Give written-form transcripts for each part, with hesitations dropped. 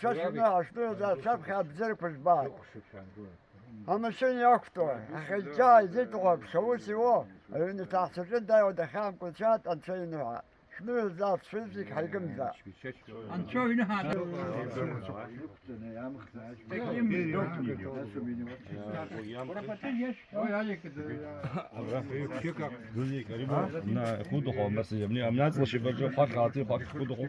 شاشنا شنو ذا شبخة بزرق البار أما شنو يكتر أخي جاي زيت غب شو سوا لأن تحت جدا ودخان كل شات أن شيء نوع شنو ذا فيزيك حيقم ذا أن شو هذا خودخو مثلا یعنی امنیت باشه برای خاک خاطی خاک خودخو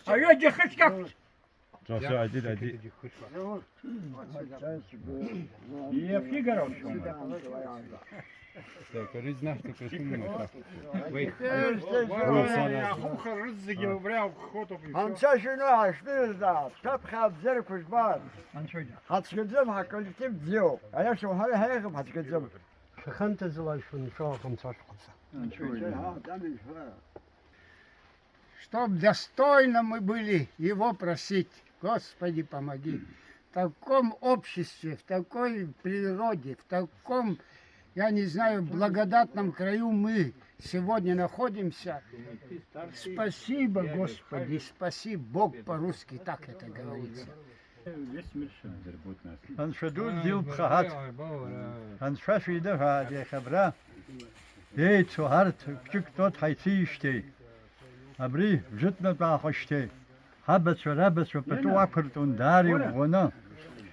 أيوة جخش كف جاسو عدی يفكي قروش كريز نحكي كريم أخوك الرزق وبراو خطب هم شنو شنو ذا شبخة بزرق البار أن شو هتقدمها كل تيم ديو أنا شو هاي هتقدمها Шаханта залайшун шахам цашкуса. Чтоб достойно мы были его просить. Господи, помоги. В таком обществе, в такой природе, в таком, я не знаю, благодатном краю мы сегодня находимся. Спасибо, Господи, спасибо. Бог по-русски так это говорится. Аншадуд дил бхахат. Аншаши дефа де хабра. Ей цухарт küçük tot haysi işte. Abri jitmet baaxışte. Habet ve rabet ve petu akırt und dari ona.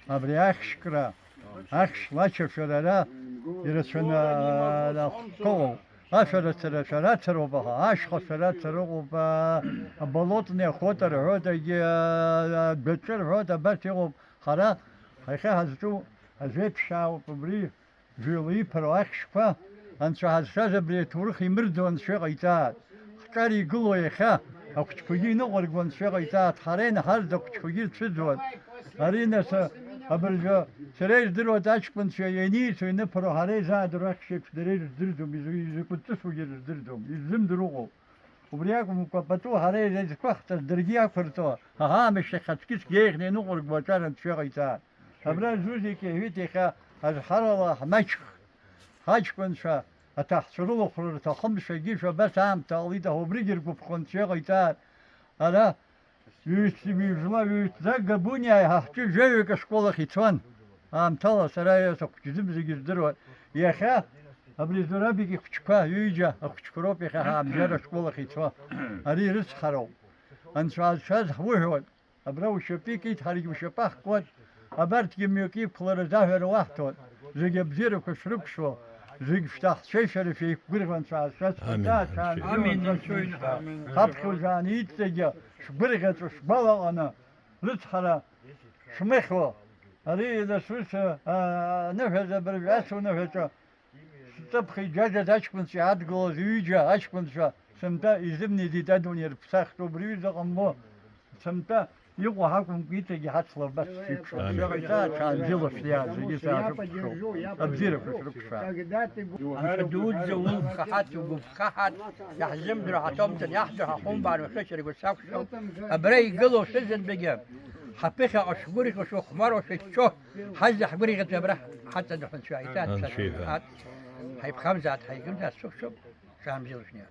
Abri akşkra. Akş laçı şurara. Yirasına la ko. Ашара цара цароба, ашха цара цароба, болотные хотер рода я бечер рода бачего хара, хайха хазу азеп шау побри, жили проахшпа, анча хазша бри турх имрдон шегайта, хкари глоеха, акчкуги ногоргон шегайта, харен харда акчкуги цудон, аринаса абржа سرير درو تاشكون شيء سوينا برو هاري زاد راكشك درير دردم يزكوت سوير دردم يزم دروغو وبرياكم مكبتو هاري زاد كوخت درجيا فرتو ها مش خاتكيس جيغ ني نقول بوتان شيغيتا ابرا زوزي كي هيتيخا از حرلا ماش هاجكون شا اتحصلوا خرر تخم شيء شو بس هم تاليده وبريجر كوفخون شيغيتا انا يستبيجلا يتزغ بنيا هاچ جيك شكولا خيتوان ام تالا سرايا سوكجدم زيگردرو يخا ابري زرابي كچكا يوجا اكچكروب يخا ام جرا شكولا خيتوا اري رس خرو ان شاز هو ابراو شبيكي تاريخ شباخ قوت ابرت يميوكي كلر زاهر وقتو زيگبزيرو كشرب شو زيگ فتح شي شرفي غيرغن شاز آمين خبخو زانيت تجا شبرغت شبالا انا رتخلا شمخو هذه إذا سويت نفذ برجعت ونفذ تبخي جاجة أشكون سعاد جوز يجا أشكون شا سمتا يزمني دي تدوني ربسخ تبريز أمو سمتا يقوى حكم كيتا جهات صلب بس في شغيتا كان جلس يا زي ساعة أبزيرك شرب حدود زول خحات وبخحات يحزم درعتهم يحضر حقوم بعد وخشر يقول أبري قلو سزن بجاب حبيخة أشبرك وشو خمار وشو حز حبري غتبره حتى دخل شويتات هاي بخمسات هاي خمسات شوف شام زوجني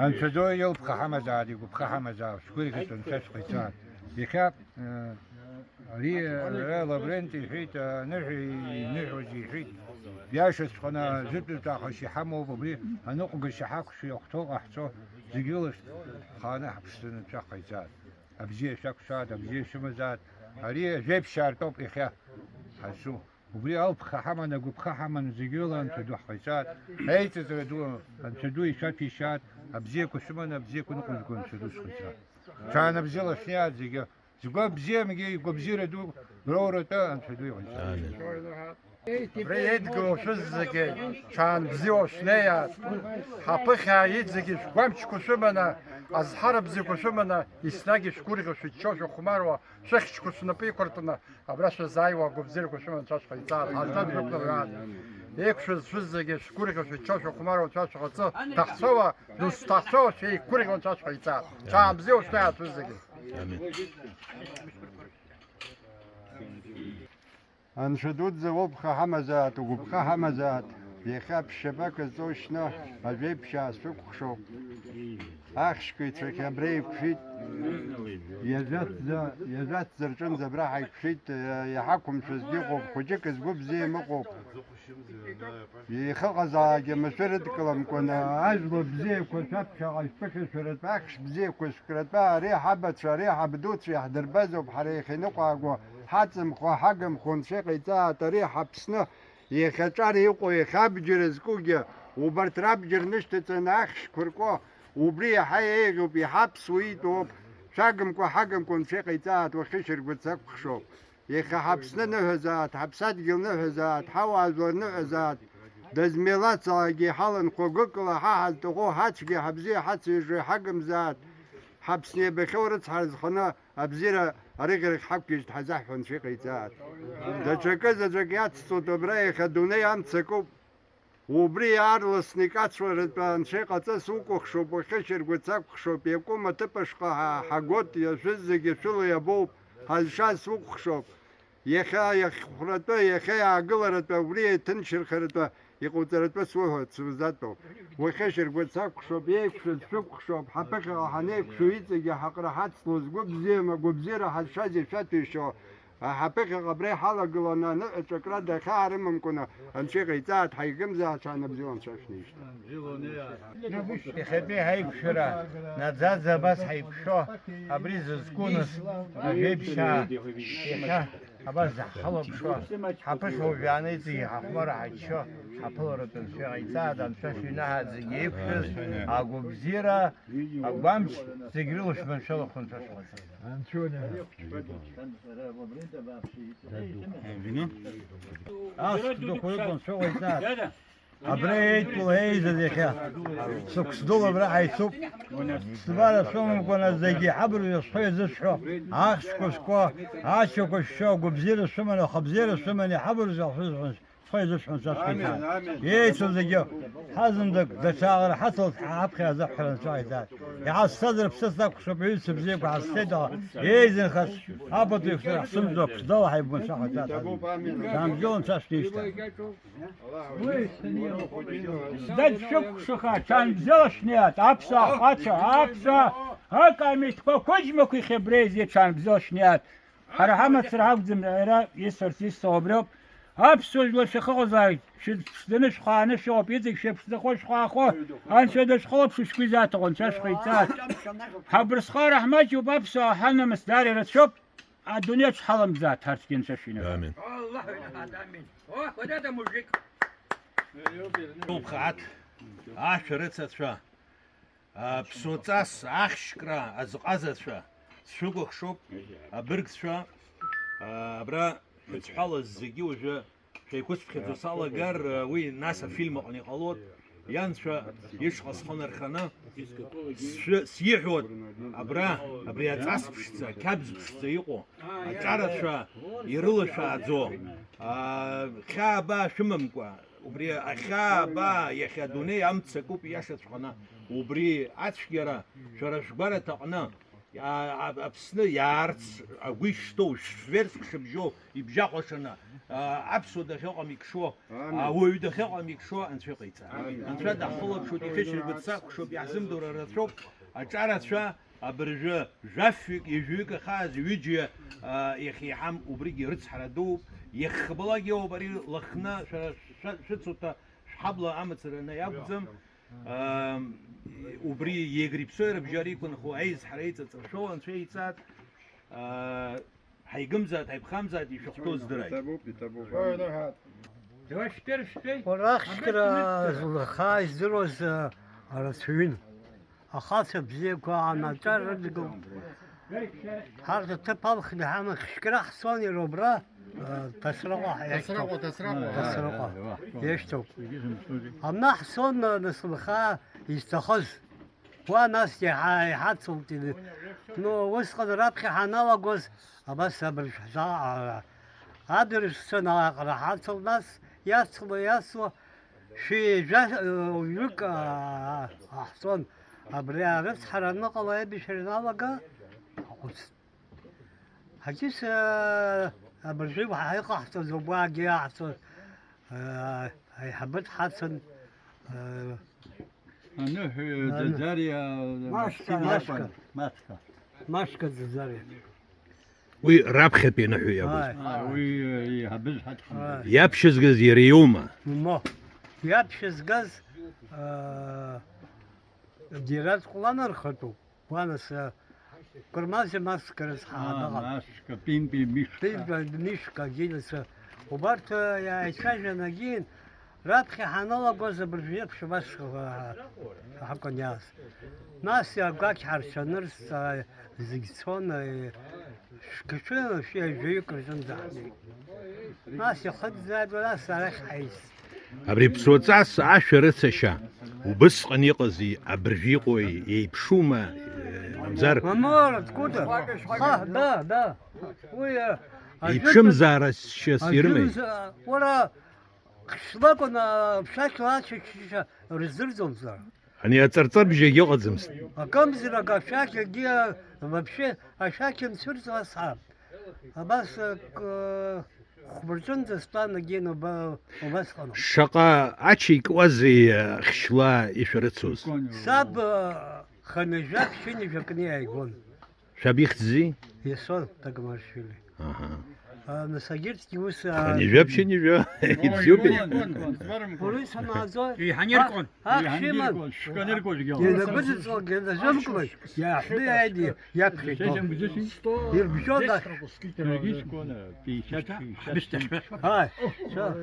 أنت دو يوم بخحمة زادي وبخحمة زاد شكوري كتن تشقيتان يخاف ري لابرنتي حيت نرجي حيت بياشس خنا زبط تاع شي حمو ببري هنقق شحاك شي اختو احتو زيجولش خانه حبسن تاع قيزات ابجي شاك شاد ابجي شمزات ري جيب شارتوب اخيا حسو وبري الب خحمه نقول خحمه زيجولان تدو قيزات هيت تدو انت دو شات شات ابجيكو شمن ابجيكو نقول كون شدوش قيزات كان ابجيلا شيات زيجو زغب بزي مجي غبزيره دو رورتا انت دو بريد جوشزكي كان بزيو شنيا حبخا يدزكي شقامش كوشمنا از حرب زي كوشمنا يسناجي شكوري شو خماروا شخش كوشنا بيكورتنا ابراش زايوا غبزير كوشمنا تاش خيطار حاجات جوكلان يك شزكي شكوري شو خماروا تاش خيطار تحسوا دوس تحسوا شي كوري تاش خيطار كان بزيو شنيا شزكي أنشدود زوبخ حمزات وقبخ حمزات يخاب الشباك زوجنا البيب شاسوق شو أخشكي تكبري بشيت يزات زرجن زبراحي بشيت يحكم شزديقو خجيك زقوب زي مقوب يخلق زاجي مسورة كلام كنا عجبو بزي كنت شغال فكر سورة باكش بزي كسكرت با ريحة بتشريحة بدوت ريح دربزو بحريخي نقاقو حاتم خو حقم خون شقي تا ريحة بسنه يخشار يقو يخاب جرزكوجي وبرتراب جرنشت تناخش كركو وبري حي وبيحبس ويدو شاقم كو حقم كون شقي تا وخشر بتسك خشو يخ حبسنا نهزات حبسات جل نهزات حوازور نهزات دزميلات صاجي حالن قوقلا حاحل تقو هاتشجي حبزي حتسي حقم زات حبسني بخورت حرز خنا أبزيرا أريغرق حبكيش تحزحفن شقي زات دا شكز جاكيات صوت براي خدوني عم تسكوب وبري أرلس نيكات شورت بان شقا تسوكو خشو بخشر قتساك خشو بيكو ما تبشقا حقوت يشزق شلو يبوب هالشا سوق خشو يخا يخرطو يخا عقلرت وبري تنشر خرطو يقوترت بسوه تسوزاتو وخشر قتساك خشو بيكشو سوق خشو حبقا حنيك شو يتسق حقرا حتسلوز قبزيما قبزيرا هالشازي شاتو شو حبقا قبري حالا قلنا نشكرا دخا عرمم كنا انشيق يتاعت حيقم زي عشان نبزيون شاشنيش يخبي هاي بشرا نزاد زباس هاي بشو أبريز سكونس أجيبشا يخا أباز حلو بشو حبش هو بيعني زي حفمر عيشو حفلرة الشيء يتاعد انشاش ينها زي يبشز أقو بزيرا أقوامش زيقريلوش من شلو خنشاش أبريت وهيز ذيك سوق صدول براعي سوق سبارة سوم كنا زيجي حبر يصحي زشوا عاش كسكوا عاش كشوا قبزير السمن وخبزير السمن حبر زحوز صحي زشوا ساسكين يسوع زيجي حزم دك دشاغر حصل حبخي زحر شايدات يعص صدر بسسك شبعيد سبزيك وعصيدا يزن خس هبط يفتح سمزوك صدول حيبون شاحتات كان جون ساسكيشتا داد شخا كان بزوشنيات أبسا أبسا هكا ميتكو كوجمكو خبريزي كان بزوشنيات هرحمة سرحاق زمرا يسر سيس صوبرو أبسو الشخو زايد شدنش خانه شو بيزك شبس دخوش خاخو أن شدش خلب شو شكوزات غن شخيتات حبرس خار أحمد جو بابسا حنا مسداري رتشوب الدنيا تحلم ذات هرسكين ششينو آمين الله آمين وده مجيك وبخات عشرة شا بسوتاس أخشكرا أزقازة شا شوكو شوب برغ شا برا تحال الزجي وجا شيء كنت في صالة جار وي ناس فيلم قني قلوت يانشا يشخص خنر خنا سيحود أبرا تعصب شتا كابز شتا يقو تعرف شا يرول شا زو خابا شممكوا وبري خابا يخدوني عم تسكوب ياشت خنا وبري عتشجرا شرشبرة تقنا أبسنا يارتس أقويش تو شفيرس شبجو يبجاقشنا أبسو دخل ميكشو أو دخل ميكشو أنشقيتا أنشا دخل بشو تفشل بتساق شو بيعزم دور الرتروب أجارت شا أبرجا جافك يجوك خاز يجي يخي حم وبريجي رتس حردوب يخبلاجي وبري لخنا شتسوتا حبلا عمتنا يابزم وبري يجري بسير بجاري كون خو عايز حريت شو ان شيء سات هيقمزات هيبخمزات يشختوز دراي ورخشكرا خايز دروز رسوين أخاص بزيكو عنا جاردقو هذا تبال خدها خشكرا حصاني روبرا تسرقوا تسرقوا يشتو أما حصان نسلخا يستخذ وناس يحدثوا نو وسق رابخي حناوا جوز بس برشا أدرس سنة راحتوا ناس ياسوا شي جا يك أحسن أبريا رفس حرنا قلاي بشرنا وجا حجيس برجيب حقيقة أحسن زباجي أحسن حبت حسن Дарья, Машка. Машка. Машка Зазаря. وي رابخة بين حويا وي حبل حد يابشز غز يريوما Мо. Я пшез газ дират куланар хату. Ванас курмазе маскарас хада. Машка, пимпи, мишка. Ты мишка гилса. Убарт я исажа нагин. Рабхи ханала гоза бржеп швас хаконяс. Нас я гак харшаныр зигсон шкшен ши жейкржен да. Нас я хад забра сарах хайс. أبري بصوتصاص 10 سشا وبس قنيقزي أبرجيقوي يبشوما مزار Мамор, откуда? Да. Ой, يبشم زارس شسيرمي Ора шлако на шаклачи резервзонза. أني أتصرصر بجي يقزمس А камзира гашаки где вообще ашакин сюрза сам. А бас خبرتون دستان گینو با وبس خانم. شقا أشي كوازي خشلا يشرتسوس سب خنجاب شنی جکنی ایگون. شبيخ تزي یسون так маршили. Насагирский ус. не вообще не вё Полис назор. И ханеркон. Шиман. Шканеркош Я гел. набудет солген да жамклай. Я хды айди. Я пришел. Ир бжода. Ай. Что?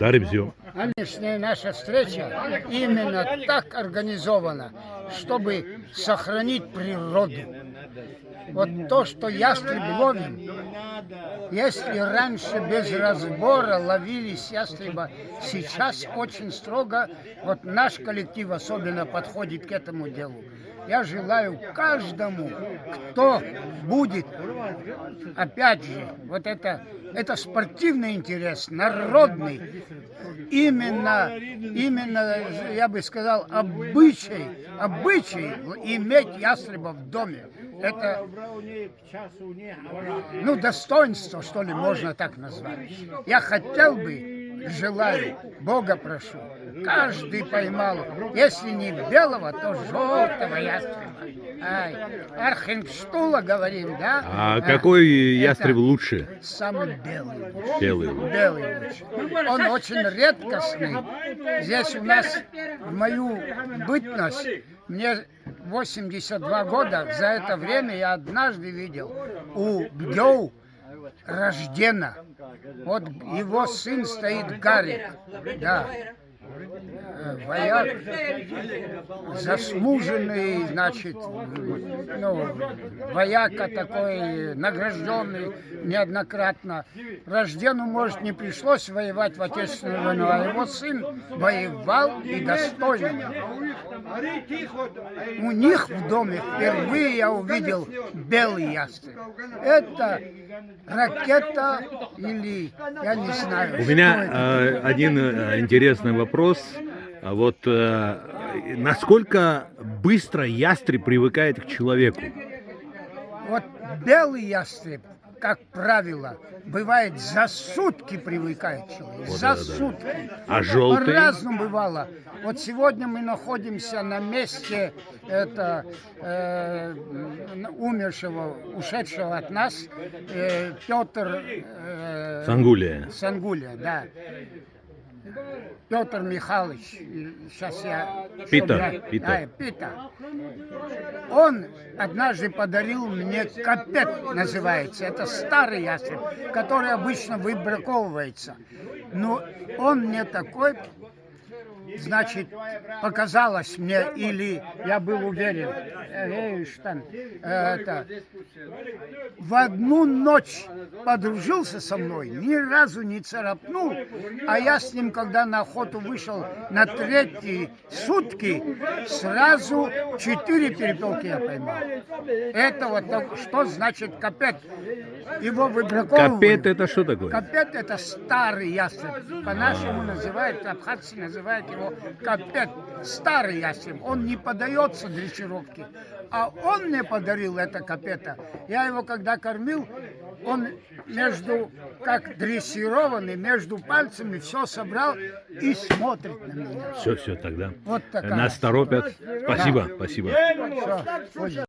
Дарибзю Нынешняя наша встреча именно так организована, чтобы сохранить природу. Вот то, что ястреб ловим, если раньше без разбора ловились ястреба, сейчас очень строго, вот наш коллектив особенно подходит к этому делу. Я желаю каждому, кто будет, опять же, вот это спортивный интерес, народный, именно, я бы сказал, обычай иметь ястреба в доме. Это, достоинство, что ли, можно так назвать. Я хотел бы, желаю, Бога прошу, каждый поймал, если не белого, то желтого ястреба. Ай, Архенштула говорим, да? А какой ястреб лучше? Самый белый. Белый. Белый лучше. Он очень редкостный. Здесь у нас, в мою бытность, мне 82 года, за это время я однажды видел у Бгёу Рождена. Вот его сын стоит Гарик, да, вояк, заслуженный, значит, вояка такой, награжденный неоднократно. Рождену, может, не пришлось воевать в Отечественную войну, а его сын воевал и достойно. У них в доме впервые я увидел белый ястреб. Это ракета или, я не знаю. У меня один интересный вопрос. Вот насколько быстро ястреб привыкает к человеку? Вот белый ястреб, как правило, бывает за сутки привыкает человек. Вот за да. сутки. А желтый? По-разному бывало. Вот сегодня мы находимся на месте умершего, ушедшего от нас, Петр Сангулия, да. Петр Михайлович, сейчас я... Питер. Питер. Он однажды подарил мне капет, называется. Это старый ястреб, который обычно выбраковывается. Но он мне такой... Значит, показалось мне, или я был уверен, в одну ночь подружился со мной, ни разу не царапнул, а я с ним, когда на охоту вышел на 3-й сутки, сразу 4 перепелки я поймал. Это вот что значит капет. Его выбраковывают. Капет это что такое? Капет это старый ястреб. По-нашему называют, абхазцы называют его капет. Старый ястреб. Он не поддается дрессировке. А он мне подарил это капета. Я его когда кормил, он между, как дрессированный, между пальцами все собрал и смотрит на меня. Все, тогда. Вот такая. Нас торопят. Спасибо, спасибо. Всё,